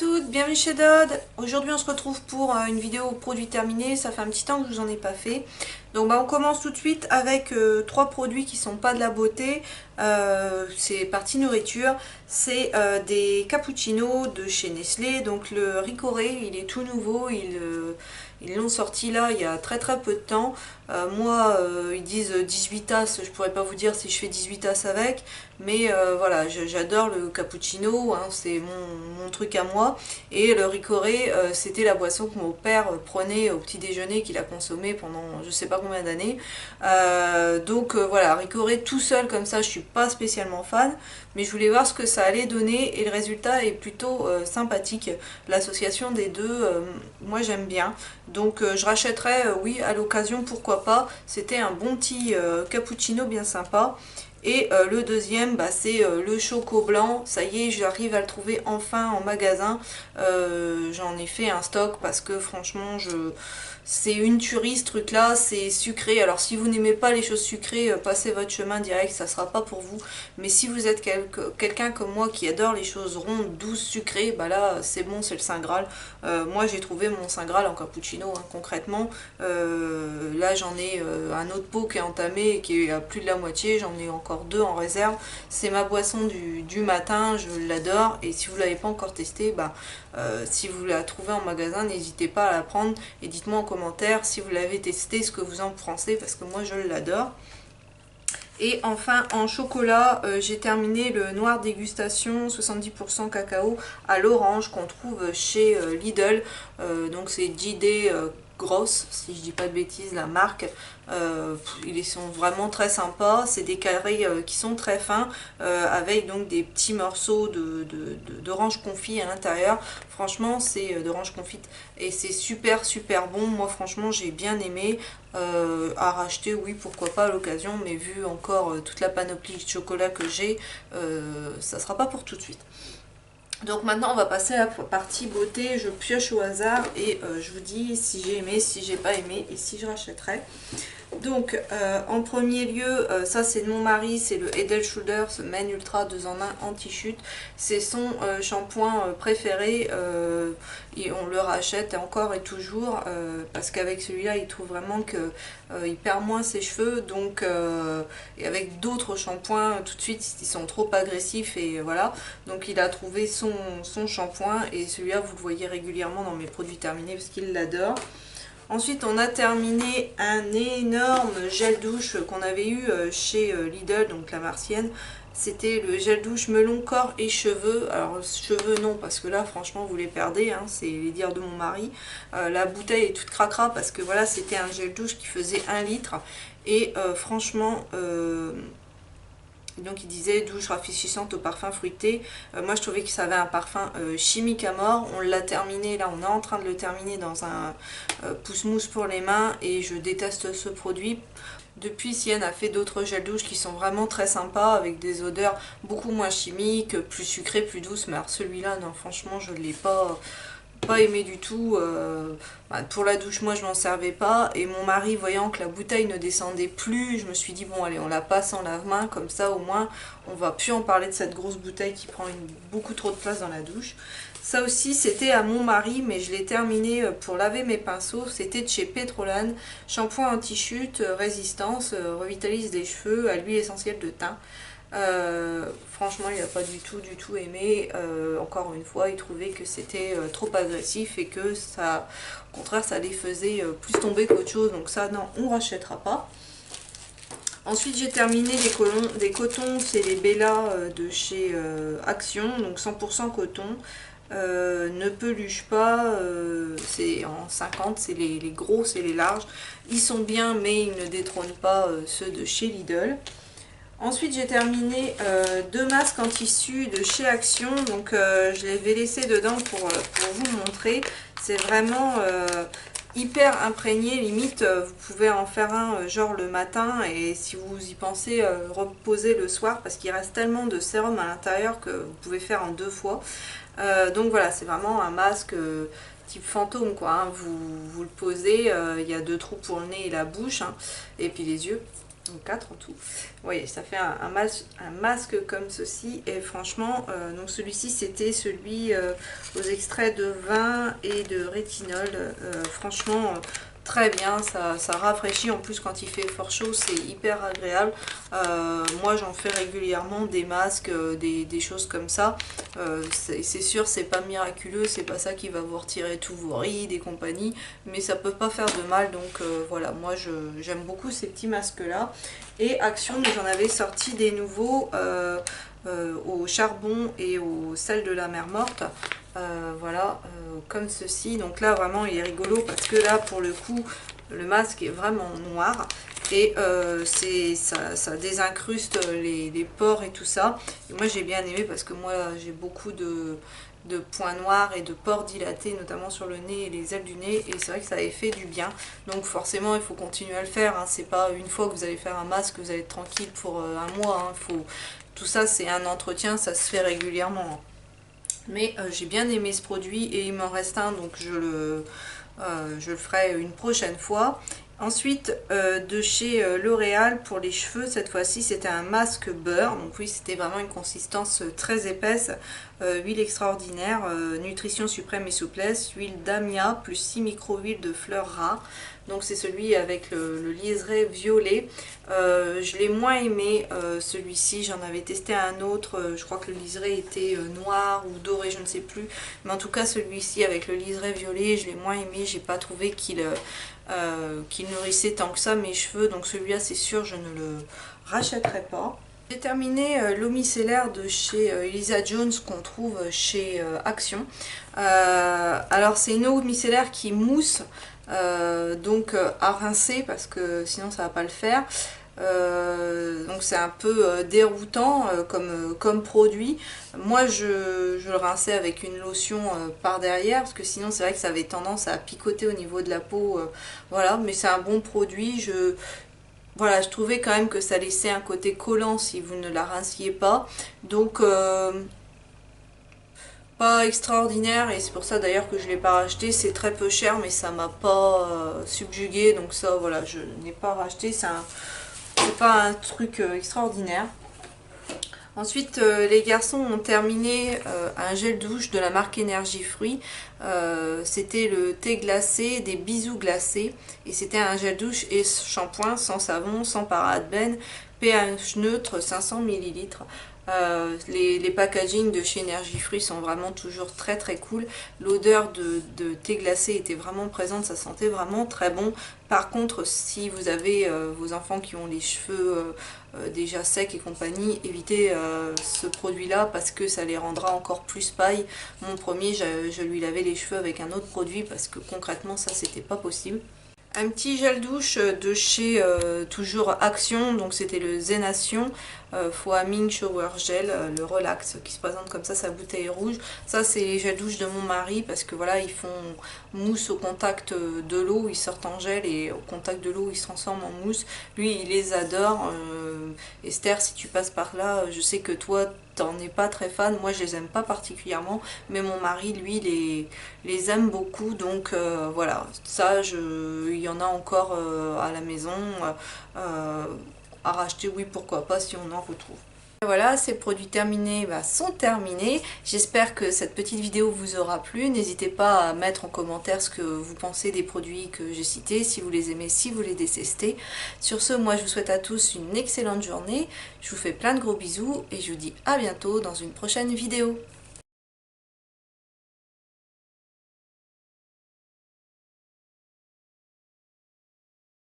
toutes, bienvenue chez Dodd. Aujourd'hui on se retrouve pour une vidéo produit terminé, ça fait un petit temps que je vous en ai pas fait. Donc on commence tout de suite avec trois produits qui sont pas de la beauté, c'est partie nourriture, c'est des cappuccinos de chez Nestlé, donc le Ricoré, il est tout nouveau, ils l'ont sorti là il y a très peu de temps. Moi ils disent 18 tasses, je pourrais pas vous dire si je fais 18 tasses avec, mais voilà, j'adore le cappuccino, hein, c'est mon truc à moi. Et le Ricoré, c'était la boisson que mon père prenait au petit déjeuner, qu'il a consommé pendant je sais pas combien d'années. Donc voilà, Ricoré tout seul comme ça, je suis pas spécialement fan, mais je voulais voir ce que ça allait donner et le résultat est plutôt sympathique. L'association des deux, moi j'aime bien. Donc je rachèterai, oui, à l'occasion, pourquoi pas. C'était un bon petit cappuccino bien sympa. Et le deuxième, c'est le choco blanc. Ça y est, j'arrive à le trouver enfin en magasin. J'en ai fait un stock parce que franchement, c'est une tuerie ce truc là, c'est sucré. Alors si vous n'aimez pas les choses sucrées, passez votre chemin direct, ça sera pas pour vous. Mais si vous êtes quelqu'un comme moi qui adore les choses rondes, douces, sucrées, bah là c'est bon, c'est le Saint Graal. Moi j'ai trouvé mon Saint Graal en cappuccino, hein, concrètement. Là j'en ai un autre pot qui est entamé et qui est à plus de la moitié, j'en ai encore deux en réserve. C'est ma boisson du matin, je l'adore. Et si vous l'avez pas encore testé, si vous la trouvez en magasin, n'hésitez pas à la prendre et dites-moi en commentaire si vous l'avez testé, ce que vous en pensez, parce que moi je l'adore. Et enfin en chocolat, j'ai terminé le noir dégustation 70% cacao à l'orange qu'on trouve chez Lidl. Donc c'est JD Gross, si je dis pas de bêtises, la marque. Ils sont vraiment très sympas. C'est des carrés qui sont très fins, avec donc des petits morceaux d'orange confit à l'intérieur. Franchement, c'est d'orange confite et c'est super bon. Moi, franchement, j'ai bien aimé. À racheter, oui, pourquoi pas à l'occasion, mais vu encore toute la panoplie de chocolat que j'ai, ça sera pas pour tout de suite. Donc maintenant on va passer à la partie beauté, je pioche au hasard et je vous dis si j'ai aimé, si j'ai pas aimé et si je rachèterai. Donc en premier lieu, ça c'est de mon mari, c'est le Head & Shoulders Men Ultra 2 en 1 anti-chute. C'est son shampoing préféré et on le rachète encore et toujours parce qu'avec celui-là il trouve vraiment que il perd moins ses cheveux. Donc et avec d'autres shampoings tout de suite ils sont trop agressifs et voilà. Donc il a trouvé son shampoing et celui-là vous le voyez régulièrement dans mes produits terminés parce qu'il l'adore. Ensuite, on a terminé un énorme gel douche qu'on avait eu chez Lidl, donc la Martienne. C'était le gel douche melon, corps et cheveux. Alors, cheveux non, parce que là, franchement, vous les perdez, hein, c'est les dires de mon mari. La bouteille est toute cracra parce que voilà, c'était un gel douche qui faisait 1 litre. Et franchement... donc il disait douche rafraîchissante au parfum fruité. Moi je trouvais que ça avait un parfum chimique à mort. On l'a terminé, là on est en train de le terminer dans un pousse-mousse pour les mains et je déteste ce produit. Depuis, Sienne a fait d'autres gels douche qui sont vraiment très sympas avec des odeurs beaucoup moins chimiques, plus sucrées, plus douces. Mais alors celui-là, non, franchement, je ne l'ai pas aimé du tout. Pour la douche, moi je m'en servais pas et mon mari, voyant que la bouteille ne descendait plus, je me suis dit bon allez, on la passe en lave-main, comme ça au moins on va plus en parler de cette grosse bouteille qui prend beaucoup trop de place dans la douche. Ça aussi c'était à mon mari, mais je l'ai terminé pour laver mes pinceaux. C'était de chez Petrolan, shampoing anti-chute, résistance, revitalise les cheveux à l'huile essentielle de thym. Franchement il n'a pas du tout aimé. Encore une fois il trouvait que c'était trop agressif et que ça, au contraire, ça les faisait plus tomber qu'autre chose. Donc ça non, on rachètera pas. Ensuite j'ai terminé des cotons, c'est les Bella de chez Action, donc 100% coton. Ne peluche pas, c'est en 50, c'est les gros, c'est les larges. Ils sont bien mais ils ne détrônent pas ceux de chez Lidl. Ensuite j'ai terminé deux masques en tissu de chez Action, donc je les vais laisser dedans pour vous montrer. C'est vraiment hyper imprégné, limite vous pouvez en faire un genre le matin et si vous y pensez reposer le soir parce qu'il reste tellement de sérum à l'intérieur que vous pouvez faire en 2 fois. Donc voilà, c'est vraiment un masque type fantôme quoi, hein. Vous le posez, il y a 2 trous pour le nez et la bouche, hein, et puis les yeux. donc 4 en tout. Vous voyez, ça fait un masque comme ceci. Et franchement, donc celui-ci c'était celui aux extraits de vin et de rétinol. Franchement, très bien, ça rafraîchit. En plus, quand il fait fort chaud, c'est hyper agréable. Moi, j'en fais régulièrement des masques, des choses comme ça. C'est sûr, c'est pas miraculeux, c'est pas ça qui va vous retirer tous vos rides et compagnie, mais ça peut pas faire de mal. Donc voilà, moi j'aime beaucoup ces petits masques là. Et Action nous en avait sorti des nouveaux au charbon et au sel de la mer morte. Voilà, comme ceci. Donc là vraiment il est rigolo parce que là pour le coup le masque est vraiment noir et ça désincruste les pores et tout ça. Et moi j'ai bien aimé parce que moi j'ai beaucoup de points noirs et de pores dilatés, notamment sur le nez et les ailes du nez, et c'est vrai que ça avait fait du bien. Donc forcément il faut continuer à le faire, hein. C'est pas une fois que vous allez faire un masque que vous allez être tranquille pour un mois, hein. Tout ça c'est un entretien, ça se fait régulièrement, hein. Mais j'ai bien aimé ce produit et il m'en reste un, donc je le ferai une prochaine fois. Ensuite, de chez L'Oréal pour les cheveux, cette fois-ci c'était un masque beurre. Donc oui, c'était vraiment une consistance très épaisse. Huile extraordinaire, nutrition suprême et souplesse, huile d'amia plus 6 micro-huiles de fleurs rares. Donc c'est celui avec le liseré violet. Je l'ai moins aimé celui-ci, j'en avais testé un autre, je crois que le liseré était noir ou doré, je ne sais plus. Mais en tout cas celui-ci avec le liseré violet, je l'ai moins aimé, j'ai pas trouvé qu'il nourrissait tant que ça mes cheveux. Donc celui-là c'est sûr je ne le rachèterai pas. J'ai terminé l'eau micellaire de chez Elisa Jones qu'on trouve chez Action. Alors c'est une eau micellaire qui mousse, donc à rincer parce que sinon ça va pas le faire. Donc c'est un peu déroutant comme produit. Moi je le rinçais avec une lotion par derrière parce que sinon c'est vrai que ça avait tendance à picoter au niveau de la peau. Voilà, mais c'est un bon produit. Voilà, je trouvais quand même que ça laissait un côté collant si vous ne la rinciez pas. Donc pas extraordinaire, et c'est pour ça d'ailleurs que je ne l'ai pas racheté. C'est très peu cher mais ça m'a pas subjugué, donc ça voilà, je n'ai pas racheté. C'est pas un truc extraordinaire. Ensuite, les garçons ont terminé un gel douche de la marque Énergie Fruits. C'était le thé glacé des bisous glacés. Et c'était un gel douche et shampoing sans savon, sans parabènes, pH neutre, 500 ml. Les packaging de chez Énergie Fruits sont vraiment toujours très très cool. L'odeur de thé glacé était vraiment présente, ça sentait vraiment très bon. Par contre, si vous avez vos enfants qui ont les cheveux déjà secs et compagnie, évitez ce produit là parce que ça les rendra encore plus paille. Mon premier, je lui lavais les cheveux avec un autre produit parce que concrètement ça c'était pas possible. Un petit gel douche de chez toujours Action, donc c'était le Zénation Foaming Shower Gel, le Relax qui se présente comme ça, sa bouteille rouge. Ça c'est les gels douche de mon mari parce que voilà, ils font mousse au contact de l'eau, ils sortent en gel et au contact de l'eau ils se transforment en mousse. Lui il les adore. Esther, si tu passes par là, je sais que toi t'en es pas très fan, moi je les aime pas particulièrement, mais mon mari lui les aime beaucoup, donc voilà, ça il y en a encore à la maison à racheter, oui pourquoi pas si on en retrouve. Voilà, ces produits terminés sont terminés. J'espère que cette petite vidéo vous aura plu. N'hésitez pas à mettre en commentaire ce que vous pensez des produits que j'ai cités, si vous les aimez, si vous les détestez. Sur ce, moi je vous souhaite à tous une excellente journée. Je vous fais plein de gros bisous et je vous dis à bientôt dans une prochaine vidéo.